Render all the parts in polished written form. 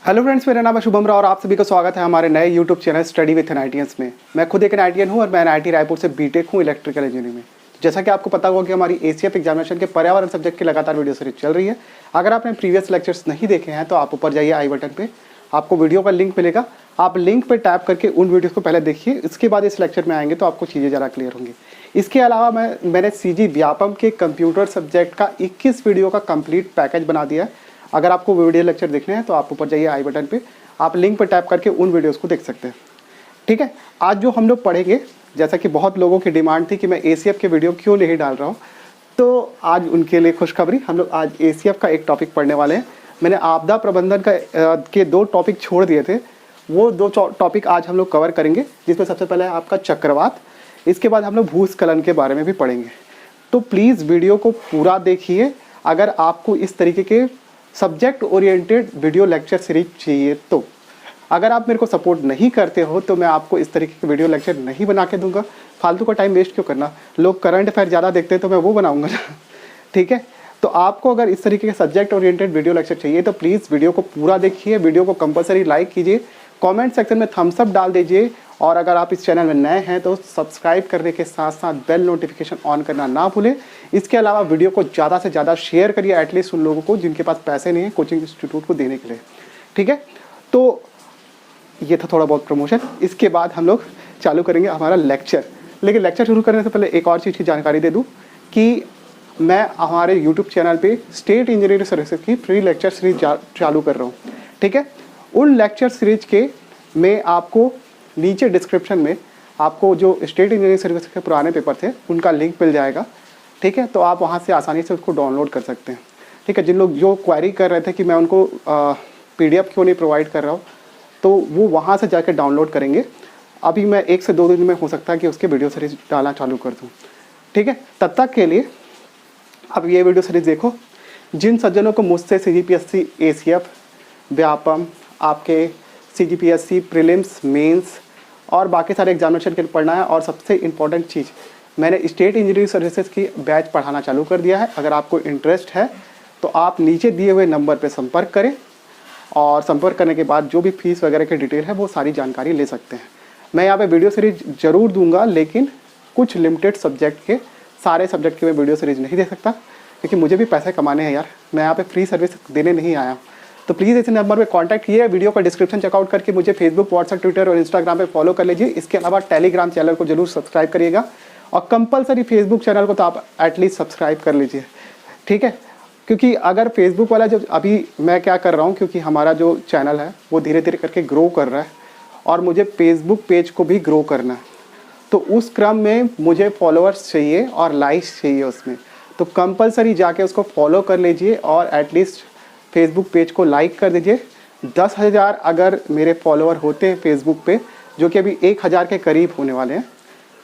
Hello friends, मेरा नाम है शुभम राव और आप सभी का स्वागत है हमारे नए यूट्यूब चैनल स्टडी विथ एनआईटीएंस में। मैं खुद एक एनआईटीएन हूं और मैं एनआईटी रायपुर से बीटेक हूं इलेक्ट्रिकल इंजीनियरिंग में। जैसा कि आपको पता होगा कि हमारी एसीएफ एग्जामिनेशन के पर्यावरण सब्जेक्ट की लगातार वीडियो सीरीज चल रही है। अगर आपने प्रीवियस लेक्चर्स नहीं देखे हैं तो आप ऊपर जाइए आई बटन पर, आपको वीडियो का लिंक मिलेगा। आप लिंक पर टैप करके उन वीडियोज़ को पहले देखिए, इसके बाद इस लेक्चर में आएंगे तो आपको चीज़ें ज़रा क्लियर होंगी। इसके अलावा मैंने सीजी व्यापम के कंप्यूटर सब्जेक्ट का 21 वीडियो का कंप्लीट पैकेज बना दिया है। अगर आपको वीडियो लेक्चर देखने हैं तो आप ऊपर जाइए आई बटन पे, आप लिंक पर टैप करके उन वीडियोस को देख सकते हैं। ठीक है, आज जो हम लोग पढ़ेंगे, जैसा कि बहुत लोगों की डिमांड थी कि मैं एसीएफ के वीडियो क्यों नहीं डाल रहा हूँ, तो आज उनके लिए खुशखबरी, हम लोग आज एसीएफ का एक टॉपिक पढ़ने वाले हैं। मैंने आपदा प्रबंधन के 2 टॉपिक छोड़ दिए थे, वो 2 टॉपिक आज हम लोग कवर करेंगे, जिसमें सबसे पहले है आपका चक्रवात। इसके बाद हम लोग भूस्खलन के बारे में भी पढ़ेंगे। तो प्लीज़ वीडियो को पूरा देखिए। अगर आपको इस तरीके के subject oriented video lecture series चाहिए तो, अगर आप मेरे को सपोर्ट नहीं करते हो तो मैं आपको इस तरीके के वीडियो लेक्चर नहीं बना के दूंगा। फालतू का टाइम वेस्ट क्यों करना, लोग करंट अफेयर ज़्यादा देखते हैं तो मैं वो बनाऊंगा ना। ठीक है, तो आपको अगर इस तरीके के सब्जेक्ट ओरिएंटेड वीडियो लेक्चर चाहिए तो प्लीज़ वीडियो को पूरा देखिए। वीडियो को कंपलसरी लाइक कीजिए, कमेंट सेक्शन में थम्स अप डाल दीजिए, और अगर आप इस चैनल में नए हैं तो सब्सक्राइब करने के साथ साथ बेल नोटिफिकेशन ऑन करना ना भूलें। इसके अलावा वीडियो को ज़्यादा से ज़्यादा शेयर करिए, एटलीस्ट उन लोगों को जिनके पास पैसे नहीं है कोचिंग इंस्टीट्यूट को देने के लिए। ठीक है, तो ये था थोड़ा बहुत प्रमोशन। इसके बाद हम लोग चालू करेंगे हमारा लेक्चर। लेकिन लेक्चर शुरू करने से पहले एक और चीज़ की जानकारी दे दूँ कि मैं हमारे यूट्यूब चैनल पे स्टेट इंजीनियरिंग सर्विसेज की फ्री लेक्चर सीरीज चालू कर रहा हूँ। ठीक है, उन लेक्चर सीरीज के मैं आपको नीचे डिस्क्रिप्शन में आपको जो स्टेट इंजीनियरिंग सर्विस के पुराने पेपर थे उनका लिंक मिल जाएगा। ठीक है, तो आप वहाँ से आसानी से उसको डाउनलोड कर सकते हैं। ठीक है, जिन लोग जो क्वेरी कर रहे थे कि मैं उनको पीडीएफ क्यों नहीं प्रोवाइड कर रहा हूँ, तो वो वहाँ से जाकर डाउनलोड करेंगे। अभी मैं 1 से 2 दिन में हो सकता है कि उसके वीडियो सीरीज डालना चालू कर दूँ। ठीक है, तब तक के लिए अब ये वीडियो सीरीज देखो। जिन सज्जनों को मुझसे सीजीपीएससी, एसीएफ, व्यापम, आपके सीजीपीएससी प्रीलिम्स, मेंस और बाकी सारे एग्जामिनेशन के लिए पढ़ना है, और सबसे इम्पॉर्टेंट चीज़, मैंने स्टेट इंजीनियरिंग सर्विसेज की बैच पढ़ाना चालू कर दिया है। अगर आपको इंटरेस्ट है तो आप नीचे दिए हुए नंबर पर संपर्क करें, और संपर्क करने के बाद जो भी फीस वगैरह की डिटेल है वो सारी जानकारी ले सकते हैं। मैं यहाँ पे वीडियो सीरीज ज़रूर दूंगा, लेकिन कुछ लिमिटेड सब्जेक्ट के, सारे सब्जेक्ट की मैं वीडियो सीरीज नहीं दे सकता, क्योंकि मुझे भी पैसे कमाने हैं यार। मैं यहाँ पे फ्री सर्विस देने नहीं आया। तो प्लीज़ इस नंबर पे कांटेक्ट कीजिए। वीडियो का डिस्क्रिप्शन चेकआउट करके मुझे फेसबुक, व्हाट्सएप, ट्विटर और इंस्टाग्राम पे फॉलो कर लीजिए। इसके अलावा टेलीग्राम चैनल को जरूर सब्सक्राइब करिएगा, और कंपलसरी फेसबुक चैनल को तो आप एटलीस्ट सब्सक्राइब कर लीजिए। ठीक है, क्योंकि अगर फेसबुक वाला जो अभी मैं क्या कर रहा हूँ, क्योंकि हमारा जो चैनल है वो धीरे धीरे करके ग्रो कर रहा है, और मुझे फेसबुक पेज को भी ग्रो करना है। तो उस क्रम में मुझे फॉलोअर्स चाहिए और लाइक्स चाहिए उसमें, तो कंपलसरी जाके उसको फॉलो कर लीजिए और एटलीस्ट फेसबुक पेज को लाइक कर दीजिए। 10,000 अगर मेरे फॉलोअर होते हैं फेसबुक पे, जो कि अभी 1,000 के करीब होने वाले हैं,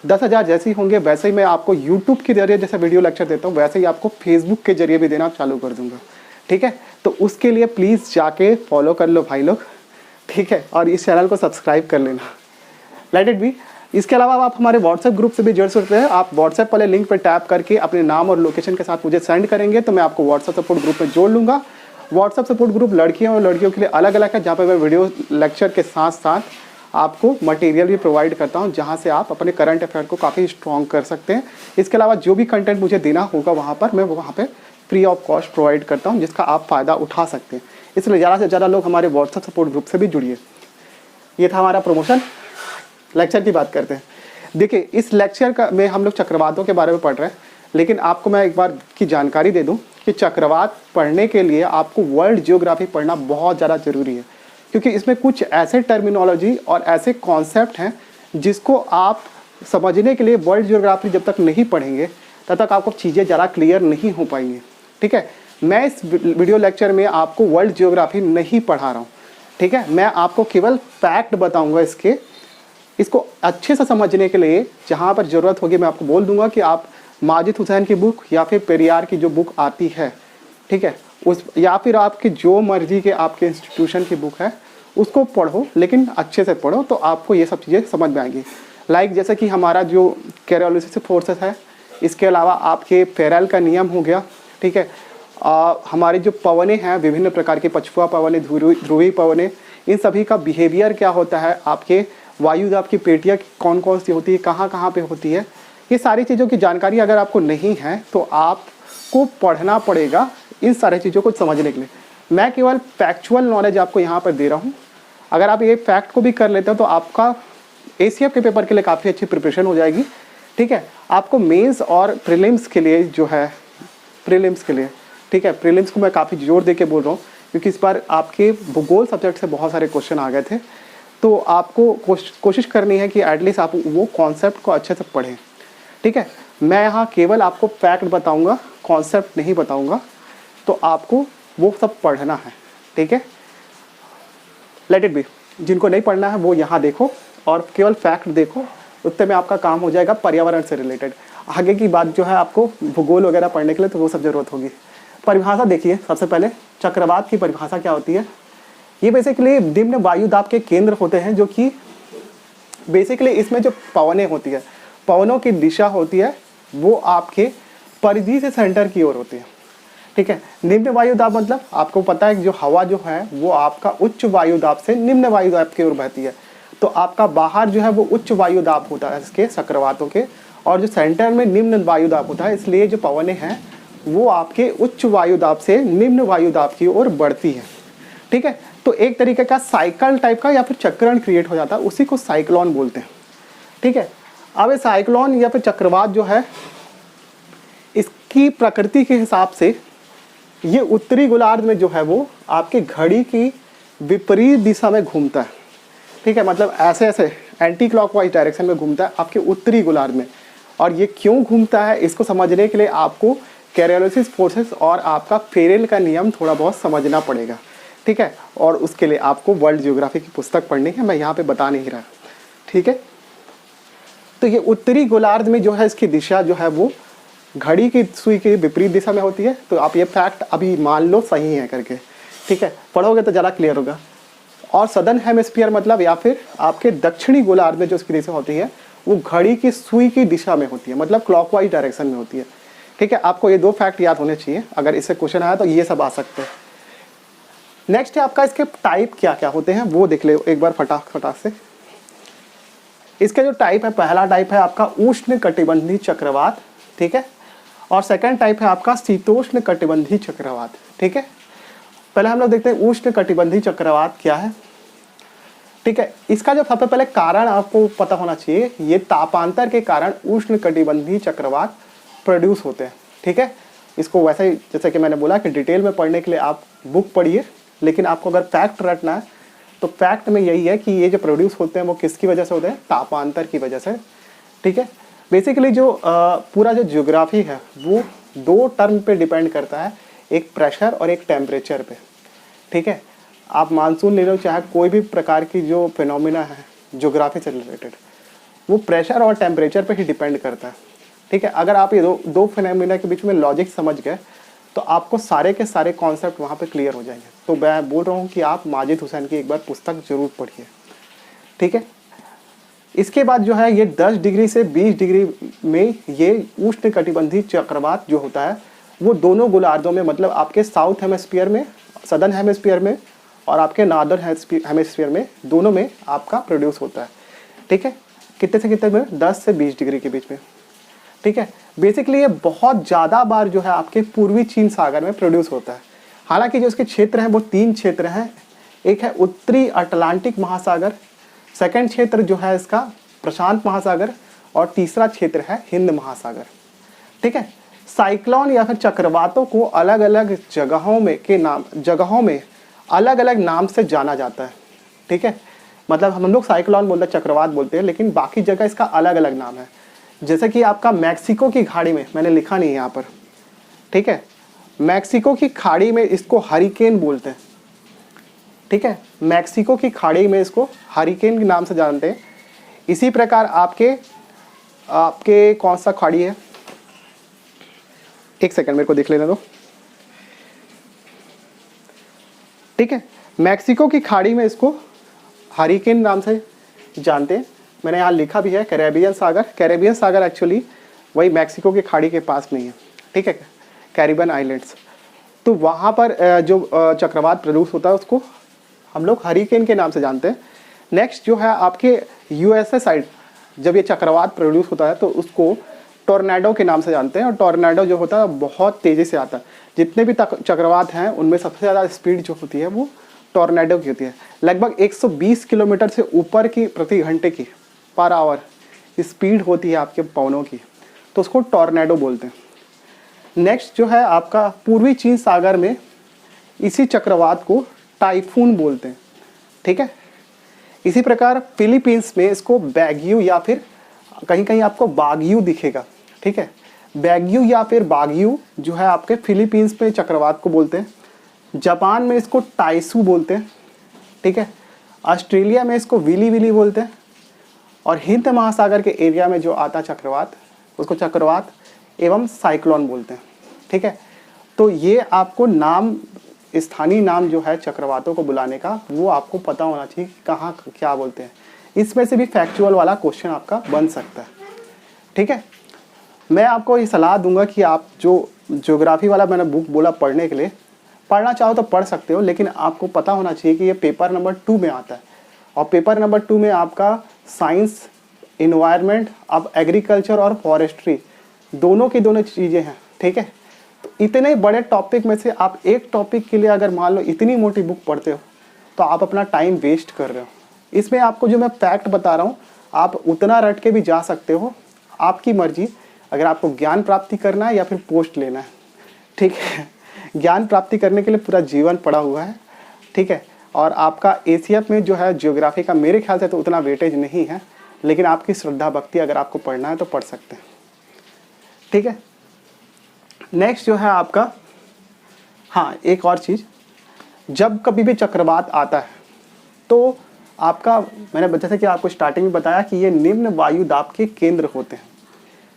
10,000 जैसे ही होंगे वैसे ही मैं आपको यूट्यूब के जरिए जैसे वीडियो लेक्चर देता हूँ वैसे ही आपको फेसबुक के जरिए भी देना चालू कर दूँगा। ठीक है, तो उसके लिए प्लीज़ जाके फॉलो कर लो भाई लोग। ठीक है, और इस चैनल को सब्सक्राइब कर लेना, लेट इट बी। इसके अलावा आप हमारे व्हाट्सएप ग्रुप से भी जुड़ सकते हैं। आप व्हाट्सएप वाले लिंक पर टैप करके अपने नाम और लोकेशन के साथ मुझे सेंड करेंगे तो मैं आपको व्हाट्सएप सपोर्ट ग्रुप में जोड़ लूँगा। व्हाट्सएप सपोर्ट ग्रुप लड़कियों और लड़कियों के लिए अलग अलग है, जहाँ पर मैं वीडियो लेक्चर के साथ साथ आपको मटेरियल भी प्रोवाइड करता हूँ, जहाँ से आप अपने करंट अफेयर को काफ़ी स्ट्रॉन्ग कर सकते हैं। इसके अलावा जो भी कंटेंट मुझे देना होगा वहाँ पर मैं वहाँ पर फ्री ऑफ कॉस्ट प्रोवाइड करता हूँ, जिसका आप फ़ायदा उठा सकते हैं। इसलिए ज़्यादा से ज़्यादा लोग हमारे व्हाट्सएप सपोर्ट ग्रुप से भी जुड़िए। ये था हमारा प्रमोशन। लेक्चर की बात करते हैं। देखिए, इस लेक्चर में हम लोग चक्रवातों के बारे में पढ़ रहे हैं, लेकिन आपको मैं एक बार की जानकारी दे दूं कि चक्रवात पढ़ने के लिए आपको वर्ल्ड जियोग्राफी पढ़ना बहुत ज़्यादा ज़रूरी है, क्योंकि इसमें कुछ ऐसे टर्मिनोलॉजी और ऐसे कॉन्सेप्ट हैं जिसको आप समझने के लिए वर्ल्ड जियोग्राफी जब तक नहीं पढ़ेंगे तब तक आपको चीज़ें ज़्यादा क्लियर नहीं हो पाएंगी। ठीक है, मैं इस वीडियो लेक्चर में आपको वर्ल्ड जियोग्राफी नहीं पढ़ा रहा हूँ। ठीक है, मैं आपको केवल फैक्ट बताऊँगा इसको अच्छे से समझने के लिए। जहाँ पर ज़रूरत होगी मैं आपको बोल दूंगा कि आप माजिद हुसैन की बुक या फिर पेरियार की जो बुक आती है, ठीक है, उस या फिर आपकी जो मर्जी के आपके इंस्टीट्यूशन की बुक है उसको पढ़ो, लेकिन अच्छे से पढ़ो तो आपको ये सब चीज़ें समझ में आएंगी। लाइक जैसे कि हमारा जो कैरोलिसिस फोर्सेस है, इसके अलावा आपके फेरेल का नियम हो गया। ठीक है, हमारे जो पवनें हैं, विभिन्न प्रकार के पछुआ पवनें, ध्रुवीय पवनें, इन सभी का बिहेवियर क्या होता है, आपके वायुदाब की पेटियाँ कौन कौन सी होती है, कहाँ कहाँ पे होती है, ये सारी चीज़ों की जानकारी अगर आपको नहीं है तो आपको पढ़ना पड़ेगा इन सारी चीज़ों को समझने के लिए। मैं केवल फैक्चुअल नॉलेज आपको यहाँ पर दे रहा हूँ। अगर आप ये फैक्ट को भी कर लेते हो तो आपका एसीएफ के पेपर के लिए काफ़ी अच्छी प्रिपरेशन हो जाएगी। ठीक है, आपको मेंस और प्रीलिम्स के लिए जो है, प्रीलिम्स के लिए, ठीक है, प्रीलिम्स को मैं काफ़ी जोर दे के बोल रहा हूँ क्योंकि इस बार आपके भूगोल सब्जेक्ट से बहुत सारे क्वेश्चन आ गए थे। तो आपको कोशिश करनी है कि एटलीस्ट आप वो कॉन्सेप्ट को अच्छे से पढ़ें। ठीक है, मैं यहाँ केवल आपको फैक्ट बताऊँगा, कॉन्सेप्ट नहीं बताऊँगा, तो आपको वो सब पढ़ना है। ठीक है, लेट इट बी। जिनको नहीं पढ़ना है वो यहाँ देखो और केवल फैक्ट देखो, उतने में आपका काम हो जाएगा पर्यावरण से रिलेटेड। आगे की बात जो है आपको भूगोल वगैरह पढ़ने के लिए तो वो सब ज़रूरत होगी। परिभाषा देखिए, सबसे पहले चक्रवात की परिभाषा क्या होती है। ये बेसिकली निम्न वायुदाब के केंद्र होते हैं, जो कि बेसिकली इसमें जो पवनें होती है, पवनों की दिशा होती है वो आपके परिधि से सेंटर की ओर होती है। ठीक है, निम्न वायुदाब मतलब आपको पता है कि जो हवा जो है वो आपका उच्च वायुदाब से निम्न वायुदाब की ओर बहती है, तो आपका बाहर जो है वो उच्च वायुदाब होता है इसके चक्रवातों के, और जो सेंटर में निम्न वायुदाब होता है, इसलिए जो पवनें हैं वो आपके उच्च वायुदाब से निम्न वायुदाब की ओर बढ़ती है। ठीक है, तो एक तरीके का साइकिल टाइप का या फिर चक्रण क्रिएट हो जाता है, उसी को साइक्लोन बोलते हैं। ठीक है, अब ये साइक्लोन या फिर चक्रवात जो है, इसकी प्रकृति के हिसाब से ये उत्तरी गोलार्ध में जो है वो आपके घड़ी की विपरीत दिशा में घूमता है। ठीक है, मतलब ऐसे ऐसे एंटी क्लॉकवाइज डायरेक्शन में घूमता है आपके उत्तरी गोलार्ध में। और ये क्यों घूमता है, इसको समझने के लिए आपको कैरियोलिसिस फोर्सेस और आपका फेरेल का नियम थोड़ा बहुत समझना पड़ेगा। ठीक है, और उसके लिए आपको वर्ल्ड जियोग्राफी की पुस्तक पढ़नी है, मैं यहाँ पे बता नहीं रहा। ठीक है, तो ये उत्तरी गोलार्ध में जो है इसकी दिशा जो है वो घड़ी की सुई की विपरीत दिशा में होती है। तो आप ये फैक्ट अभी मान लो सही है करके। ठीक है, पढ़ोगे तो ज़्यादा क्लियर होगा। और सदर्न हेमिस्फीयर मतलब या फिर आपके दक्षिणी गोलार्ध में जो इसकी दिशा होती है वो घड़ी की सुई की दिशा में होती है, मतलब क्लॉकवाइज डायरेक्शन में होती है। ठीक है, आपको ये दो फैक्ट याद होने चाहिए, अगर इससे क्वेश्चन आया तो ये सब आ सकते हैं। नेक्स्ट है आपका इसके टाइप क्या क्या होते हैं वो देख ले एक बार फटाक से। इसका जो टाइप है, पहला टाइप है आपका उष्ण कटिबंधी चक्रवात। ठीक है, और सेकंड टाइप है आपका शीतोष्ण कटिबंधी चक्रवात। ठीक है, पहले हम लोग देखते हैं उष्ण कटिबंधी चक्रवात क्या है। ठीक है, इसका जो सबसे पहले कारण आपको पता होना चाहिए, ये तापांतर के कारण उष्ण कटिबंधी चक्रवात प्रोड्यूस होते हैं। ठीक है, इसको वैसे ही जैसे कि मैंने बोला कि डिटेल में पढ़ने के लिए आप बुक पढ़िए, लेकिन आपको अगर फैक्ट रटना है तो फैक्ट में यही है कि ये जो प्रोड्यूस होते हैं वो किसकी वजह से होते हैं, तापांतर की वजह से। ठीक है, बेसिकली जो पूरा जो ज्योग्राफी है वो दो टर्म पे डिपेंड करता है, एक प्रेशर और एक टेम्परेचर पे। ठीक है, आप मानसून ले लो, चाहे कोई भी प्रकार की जो फिनोमिना है ज्योग्राफी से रिलेटेड, वो प्रेशर और टेम्परेचर पे ही डिपेंड करता है। ठीक है, अगर आप ये दो फिनोमिना के बीच में लॉजिक समझ गए तो आपको सारे के सारे कॉन्सेप्ट वहाँ पे क्लियर हो जाएंगे। तो मैं बोल रहा हूँ कि आप माजिद हुसैन की एक बार पुस्तक जरूर पढ़िए। ठीक है, इसके बाद जो है ये 10 डिग्री से 20 डिग्री में ये उष्ण कटिबंधी चक्रवात जो होता है वो दोनों गोलार्धों में, मतलब आपके साउथ हेमिस्फीयर में, सदर्न हेमिस्फीयर में और आपके नॉर्दर्न हेमिस्फीयर में, दोनों में आपका प्रोड्यूस होता है। ठीक है, कितने से कितने में, 10 से 20 डिग्री के बीच में। ठीक है, बेसिकली ये बहुत ज़्यादा बार जो है आपके पूर्वी चीन सागर में प्रोड्यूस होता है। हालांकि जो इसके क्षेत्र हैं वो 3 क्षेत्र हैं, एक है उत्तरी अटलांटिक महासागर, सेकंड क्षेत्र जो है इसका प्रशांत महासागर, और तीसरा क्षेत्र है हिंद महासागर। ठीक है, साइक्लोन या फिर चक्रवातों को अलग अलग जगहों में अलग अलग नाम से जाना जाता है। ठीक है, मतलब हम लोग साइक्लोन बोलते हैं, चक्रवात बोलते हैं, लेकिन बाकी जगह इसका अलग अलग नाम है। जैसे कि आपका मैक्सिको की खाड़ी में, मैंने लिखा नहीं है यहाँ पर। ठीक है, मैक्सिको की खाड़ी में इसको हरिकेन बोलते हैं। ठीक है, मैक्सिको की खाड़ी में इसको हरिकेन के नाम से जानते हैं। इसी प्रकार आपके कौन सा खाड़ी है, एक सेकंड मेरे को देख लेने दो। ठीक है, मैक्सिको की खाड़ी में इसको हरिकेन नाम से जानते हैं। मैंने यहाँ लिखा भी है कैरेबियन सागर। कैरेबियन सागर एक्चुअली वही मैक्सिको की खाड़ी के पास नहीं है। ठीक है, कैरिबियन आइलैंड्स। तो वहाँ पर जो चक्रवात प्रोड्यूस होता है उसको हम लोग हरिकेन के नाम से जानते हैं। नेक्स्ट जो है आपके यूएसए साइड जब ये चक्रवात प्रोड्यूस होता है तो उसको टोर्नेडो के नाम से जानते हैं। और टोर्नेडो जो होता है बहुत तेज़ी से आता है। जितने भी चक्रवात हैं उनमें सबसे ज़्यादा स्पीड जो होती है वो टोर्नेडो की होती है। लगभग 120 किलोमीटर से ऊपर की प्रति घंटे की पर आवर स्पीड होती है आपके पवनों की, तो उसको टोर्नेडो बोलते हैं। नेक्स्ट जो है आपका पूर्वी चीन सागर में इसी चक्रवात को टाइफून बोलते हैं। ठीक है, इसी प्रकार फिलीपींस में इसको बैग्यू या फिर कहीं कहीं आपको बाग्यू दिखेगा। ठीक है, बैग्यू या फिर बाग्यू जो है आपके फिलीपींस में चक्रवात को बोलते हैं। जापान में इसको टाइसू बोलते हैं। ठीक है, ऑस्ट्रेलिया में इसको विली विली बोलते हैं। और हिंद महासागर के एरिया में जो आता चक्रवात उसको चक्रवात एवं साइक्लोन बोलते हैं। ठीक है, तो ये आपको नाम, स्थानीय नाम जो है चक्रवातों को बुलाने का वो आपको पता होना चाहिए कि कहाँ क्या बोलते हैं। इसमें से भी फैक्चुअल वाला क्वेश्चन आपका बन सकता है। ठीक है, मैं आपको ये सलाह दूंगा कि आप जो ज्योग्राफी वाला मैंने बुक बोला पढ़ने के लिए, पढ़ना चाहो तो पढ़ सकते हो, लेकिन आपको पता होना चाहिए कि ये पेपर नंबर 2 में आता है। और पेपर नंबर 2 में आपका साइंस, इन्वायरमेंट, अब एग्रीकल्चर और फॉरेस्ट्री दोनों की दोनों चीज़ें हैं। ठीक है, तो इतने बड़े टॉपिक में से आप एक टॉपिक के लिए अगर मान लो इतनी मोटी बुक पढ़ते हो तो आप अपना टाइम वेस्ट कर रहे हो। इसमें आपको जो मैं फैक्ट बता रहा हूँ आप उतना रट के भी जा सकते हो, आपकी मर्जी, अगर आपको ज्ञान प्राप्ति करना है या फिर पोस्ट लेना है। ठीक है, ज्ञान प्राप्ति करने के लिए पूरा जीवन पड़ा हुआ है। ठीक है, और आपका एसीएफ में जो है ज्योग्राफी का मेरे ख्याल से तो उतना वेटेज नहीं है, लेकिन आपकी श्रद्धा भक्ति अगर आपको पढ़ना है तो पढ़ सकते हैं। ठीक है, नेक्स्ट जो है आपका, हाँ एक और चीज़, जब कभी भी चक्रवात आता है तो आपका, मैंने जैसे कि आपको स्टार्टिंग में बताया कि ये निम्न वायु दाब के केंद्र होते हैं।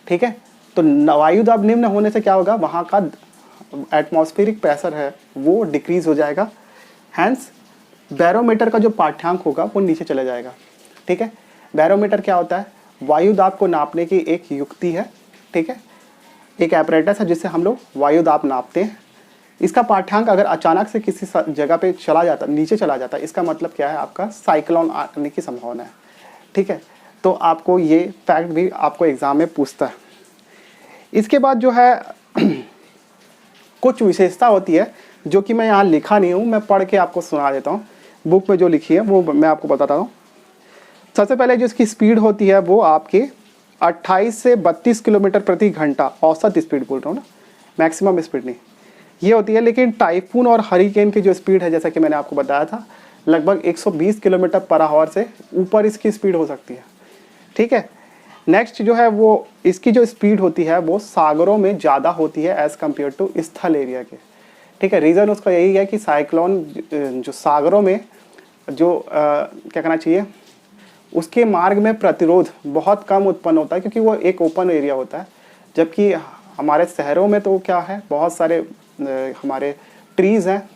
ठीक है, तो वायु दाब निम्न होने से क्या होगा, वहाँ का एटमॉस्फेरिक प्रेशर है वो डिक्रीज हो जाएगा। हैंस बैरोमीटर का जो पाठ्यांक होगा वो नीचे चला जाएगा। ठीक है, बैरोमीटर क्या होता है, वायु दाब को नापने की एक युक्ति है। ठीक है, एक एपरेटस है जिससे हम लोग वायु दाब नापते हैं। इसका पाठ्यांक अगर अचानक से किसी जगह पे चला जाता, नीचे चला जाता, इसका मतलब क्या है, आपका साइक्लोन आने की संभावना है। ठीक है, तो आपको ये फैक्ट भी आपको एग्जाम में पूछता है। इसके बाद जो है कुछ विशेषता होती है जो कि मैं यहाँ लिखा नहीं हूँ, मैं पढ़ के आपको सुना देता हूँ। बुक में जो लिखी है वो मैं आपको बताता हूँ। सबसे पहले जो इसकी स्पीड होती है वो आपके 28 से 32 किलोमीटर प्रति घंटा औसत स्पीड बोल रहा हूँ ना, मैक्सिमम स्पीड नहीं, ये होती है। लेकिन टाइफून और हरिकेन की जो स्पीड है, जैसा कि मैंने आपको बताया था, लगभग 120 किलोमीटर पर आवर से ऊपर इसकी स्पीड हो सकती है। ठीक है, नेक्स्ट जो है वो इसकी जो स्पीड होती है वो सागरों में ज़्यादा होती है एज़ कम्पेयर टू स्थल एरिया के। ठीक है, रीज़न उसका यही है कि साइक्लोन जो सागरों में जो क्या कहना चाहिए, उसके मार्ग में प्रतिरोध बहुत कम उत्पन्न होता है क्योंकि वो एक ओपन एरिया होता है। जबकि हमारे शहरों में तो क्या है, बहुत सारे हमारे ट्रीज़ हैं,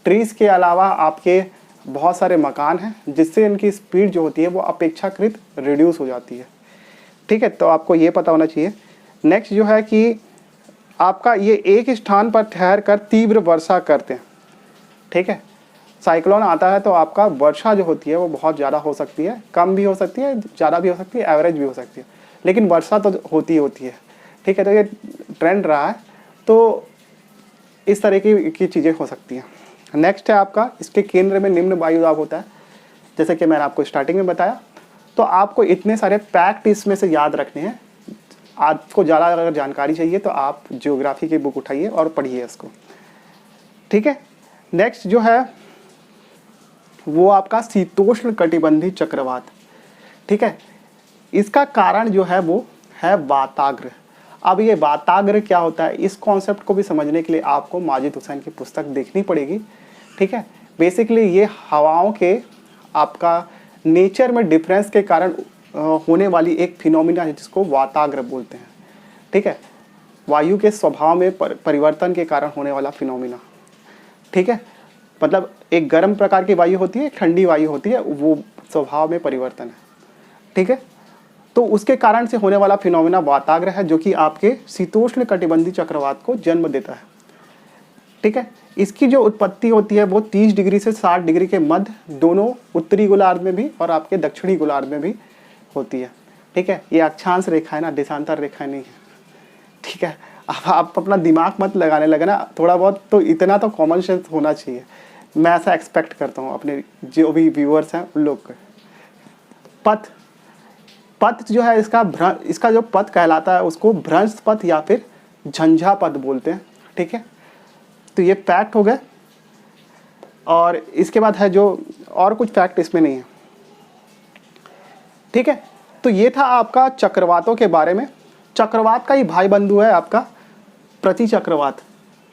ट्रीज़ के अलावा आपके बहुत सारे मकान हैं जिससे इनकी स्पीड जो होती है वो अपेक्षाकृत रिड्यूस हो जाती है। ठीक है, तो आपको ये पता होना चाहिए। नेक्स्ट जो है कि आपका ये एक स्थान पर ठहर कर तीव्र वर्षा करते हैं। ठीक है, साइक्लोन आता है तो आपका वर्षा जो होती है वो बहुत ज़्यादा हो सकती है, कम भी हो सकती है, ज़्यादा भी हो सकती है, एवरेज भी हो सकती है, लेकिन वर्षा तो होती है। ठीक है, तो ये ट्रेंड रहा है, तो इस तरह की चीज़ें हो सकती हैं। नेक्स्ट है आपका, इसके केंद्र में निम्न वायु दाब होता है, जैसे कि मैंने आपको स्टार्टिंग में बताया। तो आपको इतने सारे फैक्ट इसमें से याद रखने हैं। आपको ज़्यादा अगर जानकारी चाहिए तो आप ज्योग्राफी की बुक उठाइए और पढ़िए इसको। ठीक है, नेक्स्ट जो है वो आपका शीतोष्ण कटिबंधी चक्रवात। ठीक है, इसका कारण जो है वो है वाताग्र। अब ये वाताग्र क्या होता है, इस कॉन्सेप्ट को भी समझने के लिए आपको माजिद हुसैन की पुस्तक देखनी पड़ेगी। ठीक है, बेसिकली ये हवाओं के आपका नेचर में डिफरेंस के कारण होने वाली एक फिनोमिना है जिसको वाताग्र बोलते हैं। ठीक है, वायु के स्वभाव में परिवर्तन के कारण होने वाला फिनोमिना। ठीक है, मतलब एक गर्म प्रकार की वायु होती है, एक ठंडी वायु होती है, वो स्वभाव में परिवर्तन है। ठीक है, तो उसके कारण से होने वाला फिनोमिना वाताग्र है जो कि आपके शीतोष्ण कटिबंधी चक्रवात को जन्म देता है। ठीक है। इसकी जो उत्पत्ति होती है वो 30 डिग्री से 60 डिग्री के मध्य दोनों उत्तरी गोलार्ध में भी और आपके दक्षिणी गोलार्ध में भी होती है। ठीक है, ये अक्षांश रेखा है ना, देशांतर रेखा नहीं है। ठीक है, अब आप अपना दिमाग मत लगाने लगे ना, थोड़ा बहुत तो इतना तो कॉमन सेंस होना चाहिए। मैं ऐसा एक्सपेक्ट करता हूँ अपने जो भी व्यूअर्स हैं उन लोग को। पथ, पथ जो है इसका जो पथ कहलाता है उसको भ्रंश पथ या फिर झंझा पथ बोलते हैं। ठीक है, तो ये फैक्ट हो गए। और इसके बाद है जो और कुछ फैक्ट इसमें नहीं है। ठीक है, तो ये था आपका चक्रवातों के बारे में। चक्रवात का ही भाई बंधु है आपका प्रति चक्रवात।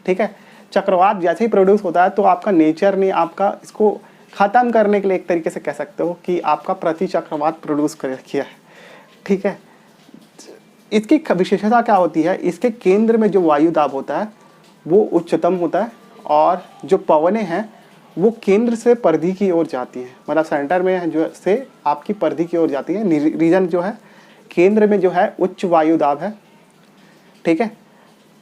ठीक है, चक्रवात जैसे ही प्रोड्यूस होता है तो आपका नेचर ने आपका इसको ख़त्म करने के लिए एक तरीके से कह सकते हो कि आपका प्रति चक्रवात प्रोड्यूस कर किया है। ठीक है, इसकी विशेषता क्या होती है, इसके केंद्र में जो वायु दाब होता है वो उच्चतम होता है और जो पवनें हैं वो केंद्र से परिधि की ओर जाती हैं, मतलब सेंटर में जो से आपकी परिधि की ओर जाती है। रीजन जो है केंद्र में जो है उच्च वायु दाब है। ठीक है,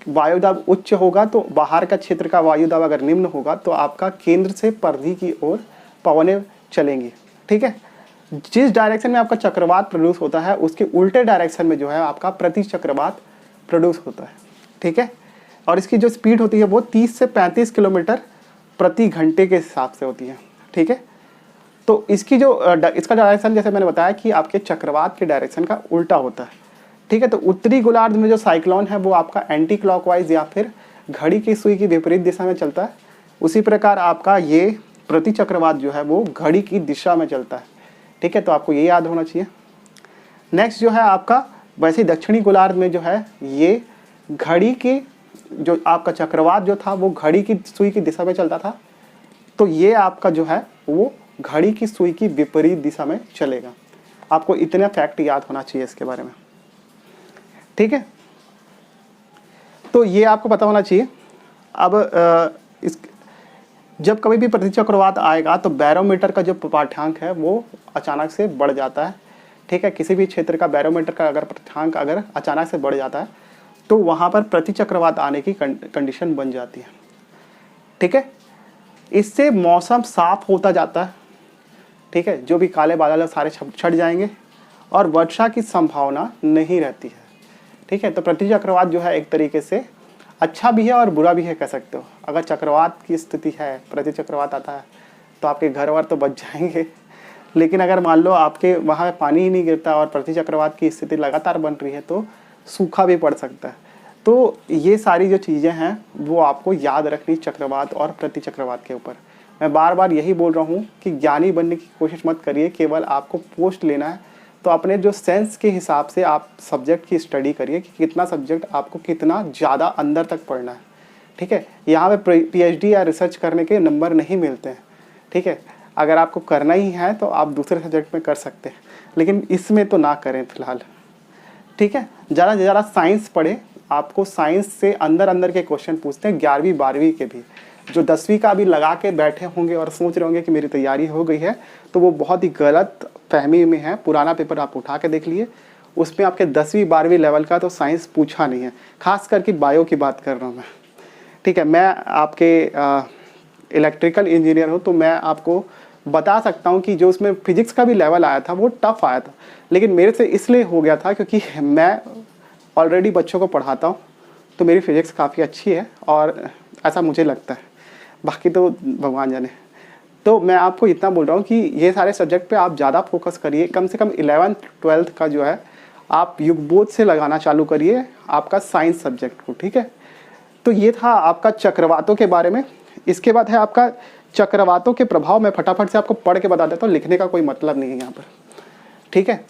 वायु दाब उच्च होगा तो बाहर का क्षेत्र का वायु दाब अगर निम्न होगा तो आपका केंद्र से परिधि की ओर पवनें चलेंगी। ठीक है, जिस डायरेक्शन में आपका चक्रवात प्रोड्यूस होता है उसके उल्टे डायरेक्शन में जो है आपका प्रति चक्रवात प्रोड्यूस होता है। ठीक है, और इसकी जो स्पीड होती है वो 30 से 35 किलोमीटर प्रति घंटे के हिसाब से होती है। ठीक है, तो इसकी जो इसका डायरेक्शन जैसे मैंने बताया कि आपके चक्रवात के डायरेक्शन का उल्टा होता है। ठीक है, तो उत्तरी गोलार्ध में जो साइक्लोन है वो आपका एंटी क्लॉकवाइज या फिर घड़ी की सुई की विपरीत दिशा में चलता है। उसी प्रकार आपका ये प्रति चक्रवात जो है वो घड़ी की दिशा में चलता है। ठीक है, तो आपको ये याद होना चाहिए। नेक्स्ट जो है आपका वैसे ही दक्षिणी गोलार्ध में जो है ये घड़ी की जो आपका चक्रवात जो था वो घड़ी की सुई की दिशा में चलता था, तो ये आपका जो है वो घड़ी की सुई की विपरीत दिशा में चलेगा। आपको इतना फैक्ट याद होना चाहिए इसके बारे में। ठीक है, तो ये आपको पता होना चाहिए। अब इस जब कभी भी प्रति चक्रवात आएगा तो बैरोमीटर का जो पाठ्यांक है वो अचानक से बढ़ जाता है। ठीक है, किसी भी क्षेत्र का बैरोमीटर का अगर पाठ्यांक अगर अचानक से बढ़ जाता है तो वहाँ पर प्रति चक्रवात आने की कंडीशन बन जाती है। ठीक है, इससे मौसम साफ होता जाता है। ठीक है, जो भी काले बादल सारे छट जाएंगे और वर्षा की संभावना नहीं रहती है। ठीक है, तो प्रति चक्रवात जो है एक तरीके से अच्छा भी है और बुरा भी है कह सकते हो। अगर चक्रवात की स्थिति है, प्रति चक्रवात आता है तो आपके घर वर तो बच जाएंगे, लेकिन अगर मान लो आपके वहाँ पानी ही नहीं गिरता और प्रति चक्रवात की स्थिति लगातार बन रही है तो सूखा भी पड़ सकता है। तो ये सारी जो चीज़ें हैं वो आपको याद रखनी चक्रवात और प्रति चक्रवात के ऊपर। मैं बार बार यही बोल रहा हूँ कि ज्ञानी बनने की कोशिश मत करिए, केवल आपको पोस्ट लेना है तो अपने जो सेंस के हिसाब से आप सब्जेक्ट की स्टडी करिए कि कितना सब्जेक्ट आपको कितना ज़्यादा अंदर तक पढ़ना है। ठीक है, यहाँ पे पीएचडी या रिसर्च करने के नंबर नहीं मिलते हैं। ठीक है, अगर आपको करना ही है तो आप दूसरे सब्जेक्ट में कर सकते हैं, लेकिन इसमें तो ना करें फ़िलहाल। ठीक है, ज़्यादा से ज़्यादा साइंस पढ़े। आपको साइंस से अंदर के क्वेश्चन पूछते हैं 11वीं 12वीं के भी। जो 10वीं का अभी लगा के बैठे होंगे और सोच रहे होंगे कि मेरी तैयारी हो गई है, तो वो बहुत ही गलत फहमी में है। पुराना पेपर आप उठा के देख लिए, उसमें आपके 10वीं 12वीं लेवल का तो साइंस पूछा नहीं है। खास करके बायो की बात कर रहा हूँ मैं। ठीक है, मैं आपके इलेक्ट्रिकल इंजीनियर हूँ तो मैं आपको बता सकता हूँ कि जो उसमें फिजिक्स का भी लेवल आया था वो टफ आया था, लेकिन मेरे से इसलिए हो गया था क्योंकि मैं ऑलरेडी बच्चों को पढ़ाता हूँ तो मेरी फिजिक्स काफ़ी अच्छी है और ऐसा मुझे लगता है, बाकी तो भगवान जाने। तो मैं आपको इतना बोल रहा हूँ कि ये सारे सब्जेक्ट पे आप ज़्यादा फोकस करिए। कम से कम 11th 12th का जो है आप युगबोध से लगाना चालू करिए आपका साइंस सब्जेक्ट को। ठीक है, तो ये था आपका चक्रवातों के बारे में। इसके बाद है आपका चक्रवातों के प्रभाव। मैं फटाफट से आपको पढ़ के बता देता हूँ, लिखने का कोई मतलब नहीं है यहाँ पर। ठीक है,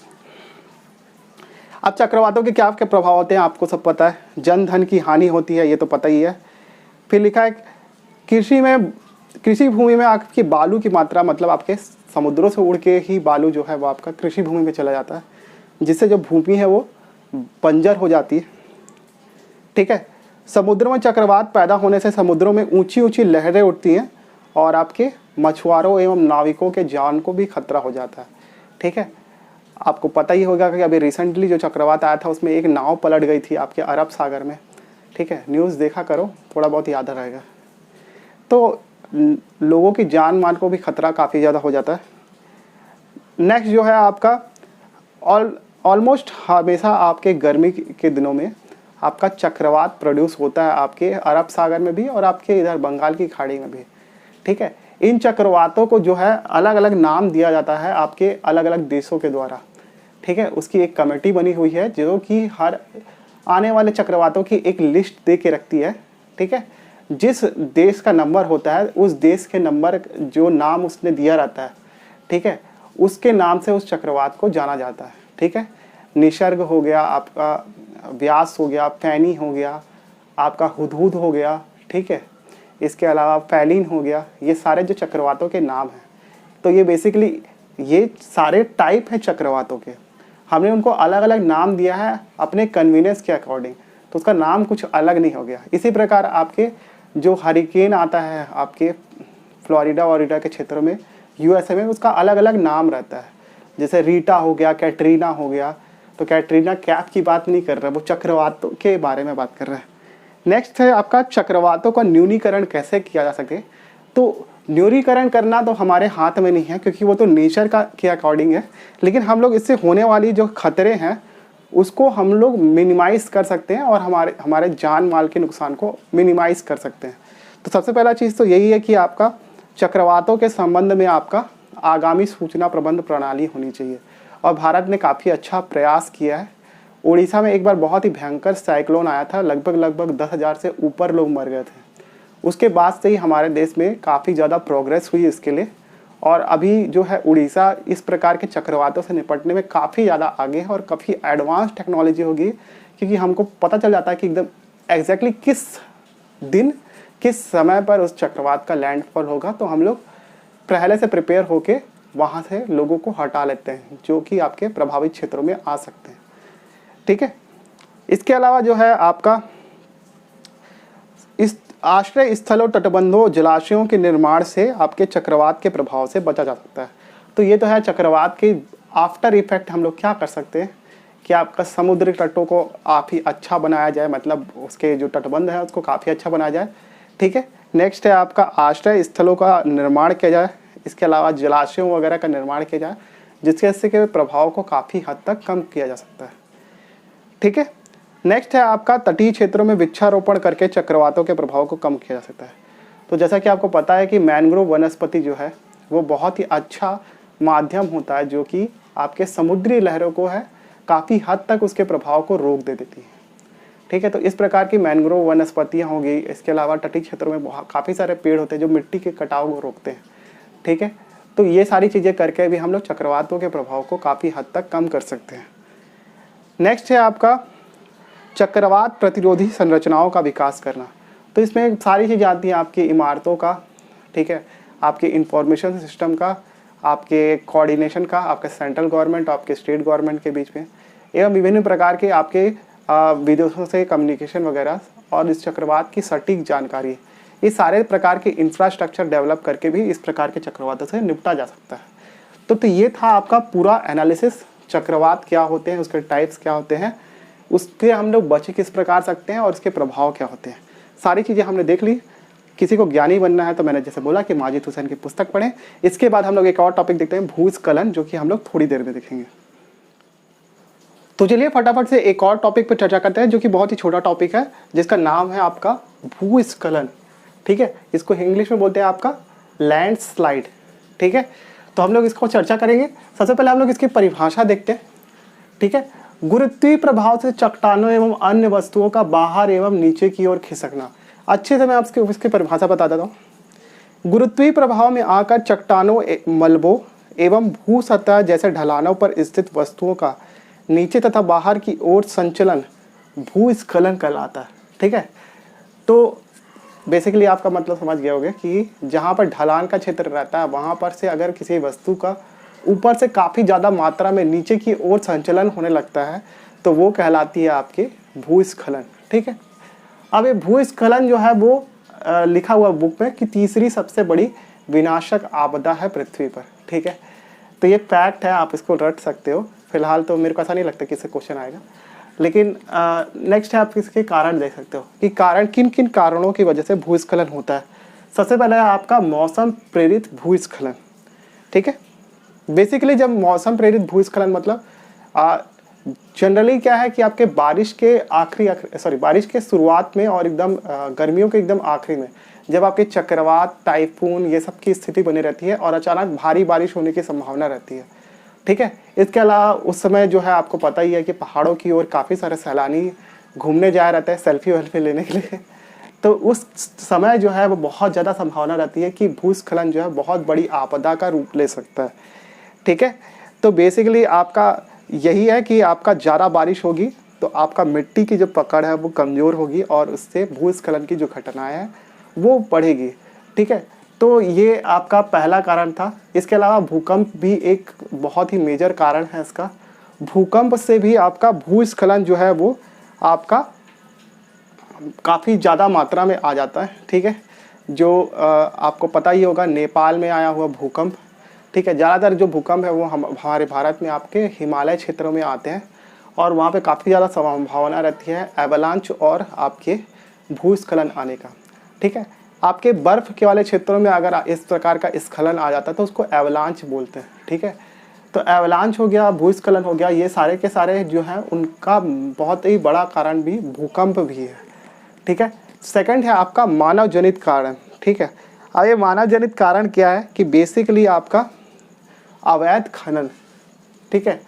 अब चक्रवातों के क्या क्या प्रभाव होते हैं आपको सब पता है। जन धन की हानि होती है, ये तो पता ही है। फिर लिखा है कृषि भूमि में आपकी बालू की मात्रा, मतलब आपके समुद्रों से उड़ के ही बालू जो है वो आपका कृषि भूमि में चला जाता है, जिससे जो भूमि है वो बंजर हो जाती है। ठीक है, समुद्र में चक्रवात पैदा होने से समुद्रों में ऊंची ऊंची लहरें उठती हैं और आपके मछुआरों एवं नाविकों के जान को भी खतरा हो जाता है। ठीक है, आपको पता ही होगा कि अभी रिसेंटली जो चक्रवात आया था उसमें एक नाव पलट गई थी आपके अरब सागर में। ठीक है, न्यूज़ देखा करो, थोड़ा बहुत याद रहेगा। तो लोगों की जान माल को भी खतरा काफ़ी ज़्यादा हो जाता है। नेक्स्ट जो है आपका ऑलमोस्ट हमेशा आपके गर्मी के दिनों में आपका चक्रवात प्रोड्यूस होता है आपके अरब सागर में भी और आपके इधर बंगाल की खाड़ी में भी। ठीक है, इन चक्रवातों को जो है अलग अलग नाम दिया जाता है आपके अलग अलग देशों के द्वारा। ठीक है, उसकी एक कमेटी बनी हुई है जो कि हर आने वाले चक्रवातों की एक लिस्ट दे के रखती है। ठीक है, जिस देश का नंबर होता है उस देश के नंबर जो नाम उसने दिया रहता है, ठीक है, उसके नाम से उस चक्रवात को जाना जाता है। ठीक है, निसर्ग हो गया आपका, व्यास हो गया, फैनी हो गया, आपका हुदहुद हो गया। ठीक है, इसके अलावा फैलिन हो गया। ये सारे जो चक्रवातों के नाम हैं, तो ये बेसिकली ये सारे टाइप हैं चक्रवातों के। हमने उनको अलग अलग नाम दिया है अपने कन्वीनियंस के अकॉर्डिंग, तो उसका नाम कुछ अलग नहीं हो गया। इसी प्रकार आपके जो हरिकेन आता है आपके फ्लोरिडा वोरिडा के क्षेत्रों में, यूएसए में, उसका अलग अलग नाम रहता है। जैसे रीटा हो गया, कैटरीना हो गया। तो कैटरीना कैप की बात नहीं कर रहा, वो चक्रवातों के बारे में बात कर रहा है। नेक्स्ट है आपका चक्रवातों का न्यूनीकरण कैसे किया जा सके। तो न्यूनीकरण करना तो हमारे हाथ में नहीं है, क्योंकि वो तो नेचर का के अकॉर्डिंग है। लेकिन हम लोग इससे होने वाली जो खतरे हैं उसको हम लोग मिनिमाइज़ कर सकते हैं और हमारे जान माल के नुकसान को मिनिमाइज़ कर सकते हैं। तो सबसे पहला चीज़ तो यही है कि आपका चक्रवातों के संबंध में आपका आगामी सूचना प्रबंध प्रणाली होनी चाहिए। और भारत ने काफ़ी अच्छा प्रयास किया है। उड़ीसा में एक बार बहुत ही भयंकर साइक्लोन आया था, लगभग 10,000 से ऊपर लोग मर गए थे। उसके बाद से ही हमारे देश में काफ़ी ज़्यादा प्रोग्रेस हुई इसके लिए। और अभी जो है उड़ीसा इस प्रकार के चक्रवातों से निपटने में काफ़ी ज़्यादा आगे है और काफ़ी एडवांस टेक्नोलॉजी होगी, क्योंकि हमको पता चल जाता है कि एकदम एग्जैक्टली किस दिन किस समय पर उस चक्रवात का लैंडफॉल होगा। तो हम लोग पहले से प्रिपेयर होके वहाँ से लोगों को हटा लेते हैं जो कि आपके प्रभावित क्षेत्रों में आ सकते हैं। ठीक है, इसके अलावा जो है आपका इस आश्रय स्थलों, तटबंधों, जलाशयों के निर्माण से आपके चक्रवात के प्रभाव से बचा जा सकता है। तो ये तो है चक्रवात के आफ्टर इफेक्ट। हम लोग क्या कर सकते हैं कि आपका समुद्री तटों को काफ़ी अच्छा बनाया जाए, मतलब उसके जो तटबंध है उसको काफ़ी अच्छा बनाया जाए। ठीक है, नेक्स्ट है आपका आश्रय स्थलों का निर्माण किया जाए। इसके अलावा जलाशयों वगैरह का निर्माण किया जाए, जिसके इससे के प्रभाव को काफ़ी हद तक कम किया जा सकता है। ठीक है, नेक्स्ट है आपका तटीय क्षेत्रों में वृक्षारोपण करके चक्रवातों के प्रभाव को कम किया जा सकता है। तो जैसा कि आपको पता है कि मैंग्रोव वनस्पति जो है वो बहुत ही अच्छा माध्यम होता है जो कि आपके समुद्री लहरों को है काफ़ी हद तक उसके प्रभाव को रोक दे देती है। ठीक है, तो इस प्रकार की मैंग्रोव वनस्पतियाँ हो गई। इसके अलावा तटीय क्षेत्रों में काफ़ी सारे पेड़ होते हैं जो मिट्टी के कटाव को रोकते हैं। ठीक है, तो ये सारी चीज़ें करके भी हम लोग चक्रवातों के प्रभाव को काफ़ी हद तक कम कर सकते हैं। नेक्स्ट है आपका चक्रवात प्रतिरोधी संरचनाओं का विकास करना। तो इसमें सारी चीज़ें आती हैं आपकी इमारतों का, ठीक है, आपके इंफॉर्मेशन सिस्टम का, आपके कोऑर्डिनेशन का, आपके सेंट्रल गवर्नमेंट और आपके स्टेट गवर्नमेंट के बीच में, एवं विभिन्न प्रकार के आपके विदेशों से कम्युनिकेशन वगैरह और इस चक्रवात की सटीक जानकारी, ये सारे प्रकार के इंफ्रास्ट्रक्चर डेवलप करके भी इस प्रकार के चक्रवातों से निपटा जा सकता है। तो ये था आपका पूरा एनालिसिस, चक्रवात क्या होते हैं, उसके टाइप्स क्या होते हैं, उसके हम लोग बच किस प्रकार सकते हैं और उसके प्रभाव क्या होते हैं। सारी चीज़ें हमने देख ली। किसी को ज्ञानी बनना है तो मैंने जैसे बोला कि माजिद हुसैन की पुस्तक पढ़ें। इसके बाद हम लोग एक और टॉपिक देखते हैं, भूस्खलन, जो कि हम लोग थोड़ी देर में देखेंगे। तो चलिए फटाफट से एक और टॉपिक पर चर्चा करते हैं जो कि बहुत ही छोटा टॉपिक है, जिसका नाम है आपका भूस्खलन। ठीक है, इसको इंग्लिश में बोलते हैं आपका लैंडस्लाइड। ठीक है, तो हम लोग इसको चर्चा करेंगे। सबसे पहले हम लोग इसकी परिभाषा देखते हैं। ठीक है, गुरुत्वीय प्रभाव से चट्टानों एवं अन्य वस्तुओं का बाहर एवं नीचे की ओर खिसकना। अच्छे से मैं आपको इसकी परिभाषा बता देता हूँ। गुरुत्वीय प्रभाव में आकर चट्टानों, मलबों एवं भू सतह जैसे ढलानों पर स्थित वस्तुओं का नीचे तथा बाहर की ओर संचलन भूस्खलन कहलाता है। ठीक है, तो बेसिकली आपका मतलब समझ गए होंगे कि जहाँ पर ढलान का क्षेत्र रहता है वहाँ पर से अगर किसी वस्तु का ऊपर से काफ़ी ज़्यादा मात्रा में नीचे की ओर संचलन होने लगता है तो वो कहलाती है आपकी भूस्खलन। ठीक है, अब ये भूस्खलन जो है वो लिखा हुआ बुक में कि तीसरी सबसे बड़ी विनाशक आपदा है पृथ्वी पर। ठीक है, तो ये फैक्ट है, आप इसको रट सकते हो। फिलहाल तो मेरे को ऐसा नहीं लगता कि इससे क्वेश्चन आएगा, लेकिन नेक्स्ट है आप इसके कारण देख सकते हो कि कारण किन किन कारणों की वजह से भूस्खलन होता है। सबसे पहले है आपका मौसम प्रेरित भूस्खलन। ठीक है, बेसिकली जब मौसम प्रेरित भूस्खलन मतलब जनरली क्या है कि आपके बारिश के शुरुआत में और एकदम गर्मियों के एकदम आखिरी में जब आपके चक्रवात, टाइफून ये सब की स्थिति बनी रहती है और अचानक भारी बारिश होने की संभावना रहती है। ठीक है, इसके अलावा उस समय जो है आपको पता ही है कि पहाड़ों की ओर काफ़ी सारे सैलानी घूमने जा रहते हैं सेल्फी वेल्फी लेने के लिए। तो उस समय जो है वो बहुत ज़्यादा संभावना रहती है कि भूस्खलन जो है बहुत बड़ी आपदा का रूप ले सकता है। ठीक है, तो बेसिकली आपका यही है कि आपका ज़्यादा बारिश होगी तो आपका मिट्टी की जो पकड़ है वो कमज़ोर होगी और उससे भूस्खलन की जो घटनाएं हैं वो बढ़ेगी। ठीक है, तो ये आपका पहला कारण था। इसके अलावा भूकंप भी एक बहुत ही मेजर कारण है इसका। भूकंप से भी आपका भूस्खलन जो है वो आपका काफ़ी ज़्यादा मात्रा में आ जाता है। ठीक है, जो आपको पता ही होगा नेपाल में आया हुआ भूकंप। ठीक है, ज़्यादातर जो भूकंप है वो हमारे भारत में आपके हिमालय क्षेत्रों में आते हैं और वहाँ पे काफ़ी ज़्यादा संभावना रहती है एवलांच और आपके भूस्खलन आने का। ठीक है, आपके बर्फ़ के वाले क्षेत्रों में अगर इस प्रकार का स्खलन आ जाता है तो उसको एवलांच बोलते हैं। ठीक है, तो एवलांच हो गया, भूस्खलन हो गया, ये सारे के सारे जो हैं उनका बहुत ही बड़ा कारण भी भूकंप भी है। ठीक है, सेकंड है आपका मानव जनित कारण। ठीक है, अब ये मानव जनित कारण क्या है कि बेसिकली आपका अवैध खनन। ठीक है,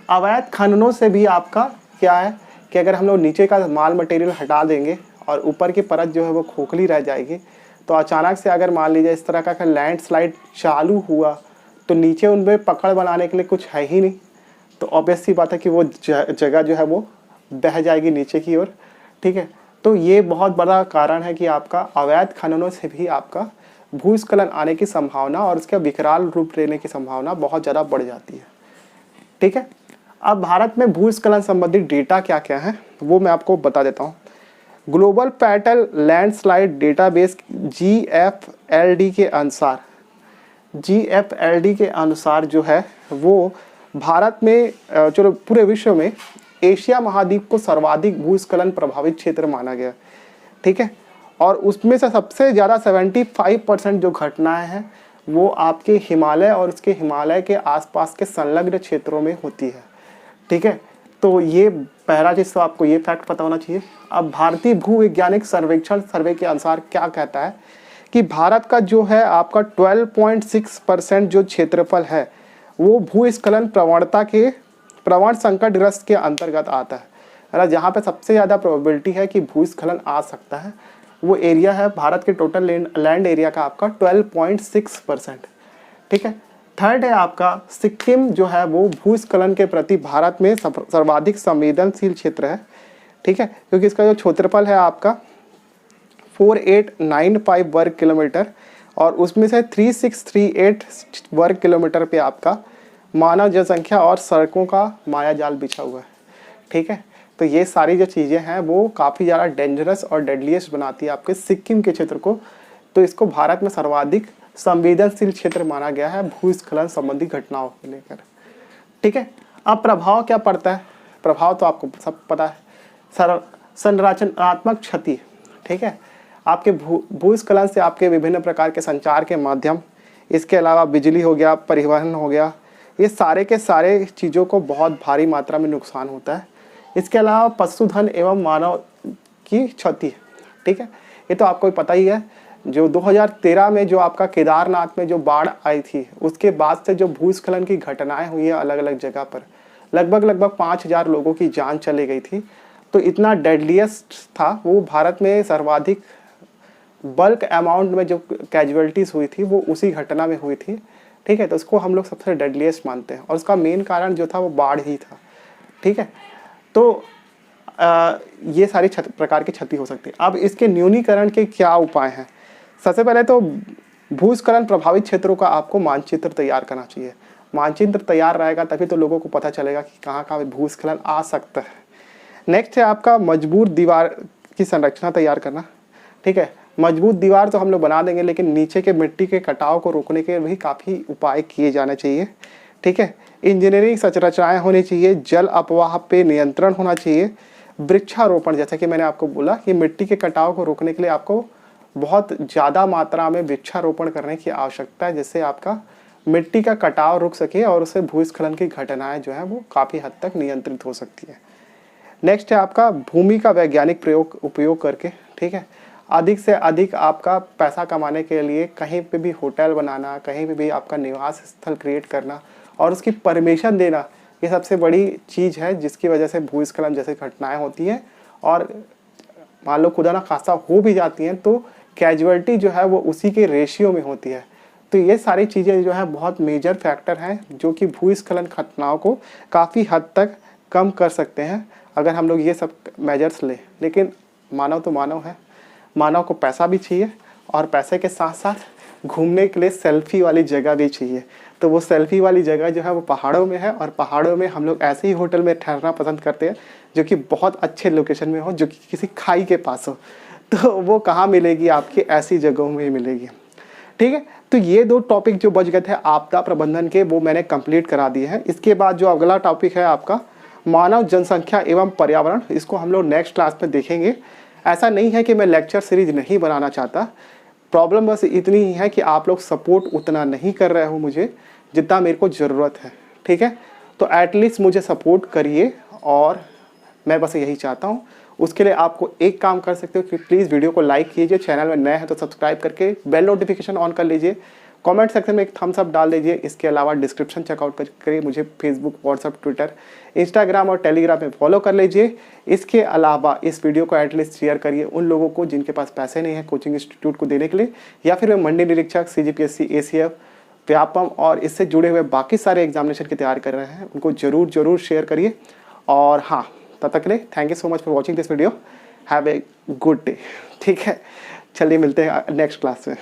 अवैध खननों से भी आपका क्या है कि अगर हम लोग नीचे का माल मटेरियल हटा देंगे और ऊपर की परत जो है वो खोखली रह जाएगी तो अचानक से अगर मान लीजिए इस तरह का लैंडस्लाइड चालू हुआ तो नीचे उनमें पकड़ बनाने के लिए कुछ है ही नहीं, तो ऑब्वियस सी बात है कि वो जगह जो है वो बह जाएगी नीचे की ओर। ठीक है, तो ये बहुत बड़ा कारण है कि आपका अवैध खननों से भी आपका भूस्खलन आने की संभावना और उसका विकराल रूप लेने की संभावना बहुत ज़्यादा बढ़ जाती है। ठीक है, अब भारत में भूस्खलन संबंधित डेटा क्या क्या है वो मैं आपको बता देता हूँ। Global pattern landslide database GFLD के अनुसार जो है वो भारत में चलो पूरे विश्व में एशिया महाद्वीप को सर्वाधिक भूस्खलन प्रभावित क्षेत्र माना गया। ठीक है, और उसमें से सबसे ज़्यादा 75% जो घटनाएं हैं वो आपके हिमालय और उसके हिमालय के आसपास के संलग्न क्षेत्रों में होती है। ठीक है, तो ये पहला चीज़ तो आपको ये फैक्ट पता होना चाहिए। अब भारतीय भूवैज्ञानिक सर्वेक्षण सर्वे के अनुसार क्या कहता है कि भारत का जो है आपका 12.6% जो क्षेत्रफल है वो भूस्खलन प्रवण संकटग्रस्त के अंतर्गत आता है। मतलब जहाँ पे सबसे ज़्यादा प्रोबेबिलिटी है कि भूस्खलन आ सकता है वो एरिया है भारत के टोटल लैंड एरिया का आपका 12.6%। ठीक है, थर्ड है आपका सिक्किम जो है वो भूस्खलन के प्रति भारत में सर्वाधिक संवेदनशील क्षेत्र है। ठीक है, क्योंकि इसका जो क्षेत्रफल है आपका 4895 वर्ग किलोमीटर और उसमें से 3638 वर्ग किलोमीटर पे आपका मानव जनसंख्या और सड़कों का मायाजाल बिछा हुआ है। ठीक है, तो ये सारी जो चीज़ें हैं वो काफ़ी ज़्यादा डेंजरस और डेडलीस्ट बनाती है आपके सिक्किम के क्षेत्र को। तो इसको भारत में सर्वाधिक संवेदनशील क्षेत्र माना गया है भूस्खलन संबंधी घटनाओं को लेकर। ठीक है, अब प्रभाव क्या पड़ता है? प्रभाव तो आपको सब पता है, संरचनात्मक क्षति। ठीक है, आपके भूस्खलन से आपके विभिन्न प्रकार के संचार के माध्यम, इसके अलावा बिजली हो गया, परिवहन हो गया, ये सारे के सारे चीज़ों को बहुत भारी मात्रा में नुकसान होता है। इसके अलावा पशुधन एवं मानव की क्षति। ठीक है, ये तो आपको पता ही है। जो 2013 में जो आपका केदारनाथ में जो बाढ़ आई थी उसके बाद से जो भूस्खलन की घटनाएं हुई है अलग अलग जगह पर, लगभग 5000 लोगों की जान चली गई थी। तो इतना डेडलीस्ट था वो, भारत में सर्वाधिक बल्क अमाउंट में जो कैजुअलिटीज़ हुई थी वो उसी घटना में हुई थी। ठीक है, तो उसको हम लोग सबसे डेडलीस्ट मानते हैं और उसका मेन कारण जो था वो बाढ़ ही था। ठीक है, तो ये सारी प्रकार की क्षति हो सकती है। अब इसके न्यूनीकरण के क्या उपाय हैं? सबसे पहले तो भूस्खलन प्रभावित क्षेत्रों का आपको मानचित्र तैयार करना चाहिए। मानचित्र तैयार रहेगा तभी तो लोगों को पता चलेगा कि कहाँ कहाँ भूस्खलन आ सकता है। नेक्स्ट है आपका मजबूत दीवार की संरचना तैयार करना। ठीक है, मजबूत दीवार तो हम लोग बना देंगे लेकिन नीचे के मिट्टी के कटाव को रोकने के भी काफ़ी उपाय किए जाने चाहिए। ठीक है, इंजीनियरिंग संरचनाएं होनी चाहिए, जल अपवाह पे नियंत्रण होना चाहिए, वृक्षारोपण, जैसा कि मैंने आपको बोला कि मिट्टी के कटाव को रोकने के लिए आपको बहुत ज़्यादा मात्रा में वृक्षारोपण करने की आवश्यकता है, जिससे आपका मिट्टी का कटाव रुक सके और उससे भूस्खलन की घटनाएं जो है वो काफ़ी हद तक नियंत्रित हो सकती है। नेक्स्ट है आपका भूमि का वैज्ञानिक उपयोग करके, ठीक है, अधिक से अधिक आपका पैसा कमाने के लिए कहीं पे भी होटल बनाना, कहीं पे भी आपका निवास स्थल क्रिएट करना और उसकी परमिशन देना, ये सबसे बड़ी चीज़ है जिसकी वजह से भूस्खलन जैसी घटनाएं होती हैं। और मान लो खुदा ना खासा हो भी जाती हैं तो कैजुअलिटी जो है वो उसी के रेशियो में होती है। तो ये सारी चीज़ें जो है बहुत मेजर फैक्टर हैं जो कि भूस्खलन घटनाओं को काफ़ी हद तक कम कर सकते हैं अगर हम लोग ये सब मेजर्स लें। लेकिन मानव तो मानव है, मानव को पैसा भी चाहिए और पैसे के साथ साथ घूमने के लिए सेल्फी वाली जगह भी चाहिए। तो वो सेल्फी वाली जगह जो है वो पहाड़ों में है, और पहाड़ों में हम लोग ऐसे ही होटल में ठहरना पसंद करते हैं जो कि बहुत अच्छे लोकेशन में हो, जो कि किसी खाई के पास हो। तो वो कहाँ मिलेगी? आपकी ऐसी जगहों में ही मिलेगी, ठीक है। तो ये 2 टॉपिक जो बच गए थे आपदा प्रबंधन के, वो मैंने कंप्लीट करा दिए हैं। इसके बाद जो अगला टॉपिक है आपका मानव जनसंख्या एवं पर्यावरण, इसको हम लोग नेक्स्ट क्लास में देखेंगे। ऐसा नहीं है कि मैं लेक्चर सीरीज नहीं बनाना चाहता, प्रॉब्लम बस इतनी ही है कि आप लोग सपोर्ट उतना नहीं कर रहे हो मुझे जितना मेरे को ज़रूरत है, ठीक है। तो एटलीस्ट मुझे सपोर्ट करिए, और मैं बस यही चाहता हूँ। उसके लिए आपको एक काम कर सकते हो कि प्लीज़ वीडियो को लाइक कीजिए, चैनल में नए हैं तो सब्सक्राइब करके बेल नोटिफिकेशन ऑन कर लीजिए, कमेंट सेक्शन में एक थम्स अप डाल दीजिए। इसके अलावा डिस्क्रिप्शन चेकआउट करिए, मुझे फेसबुक, व्हाट्सअप, ट्विटर, इंस्टाग्राम और टेलीग्राम में फॉलो कर लीजिए। इसके अलावा इस वीडियो को एटलीस्ट शेयर करिए उन लोगों को जिनके पास पैसे नहीं है कोचिंग इंस्टीट्यूट को देने के लिए, या फिर मैं मंडी निरीक्षक, CGPSC, ACF, व्यापम और इससे जुड़े हुए बाकी सारे एग्जामिनेशन की तैयारी कर रहे हैं, उनको ज़रूर शेयर करिए। और हाँ, तब तक के लिए thank you so much for watching this video. Have a good day, ठीक है। चलिए मिलते हैं नेक्स्ट क्लास में।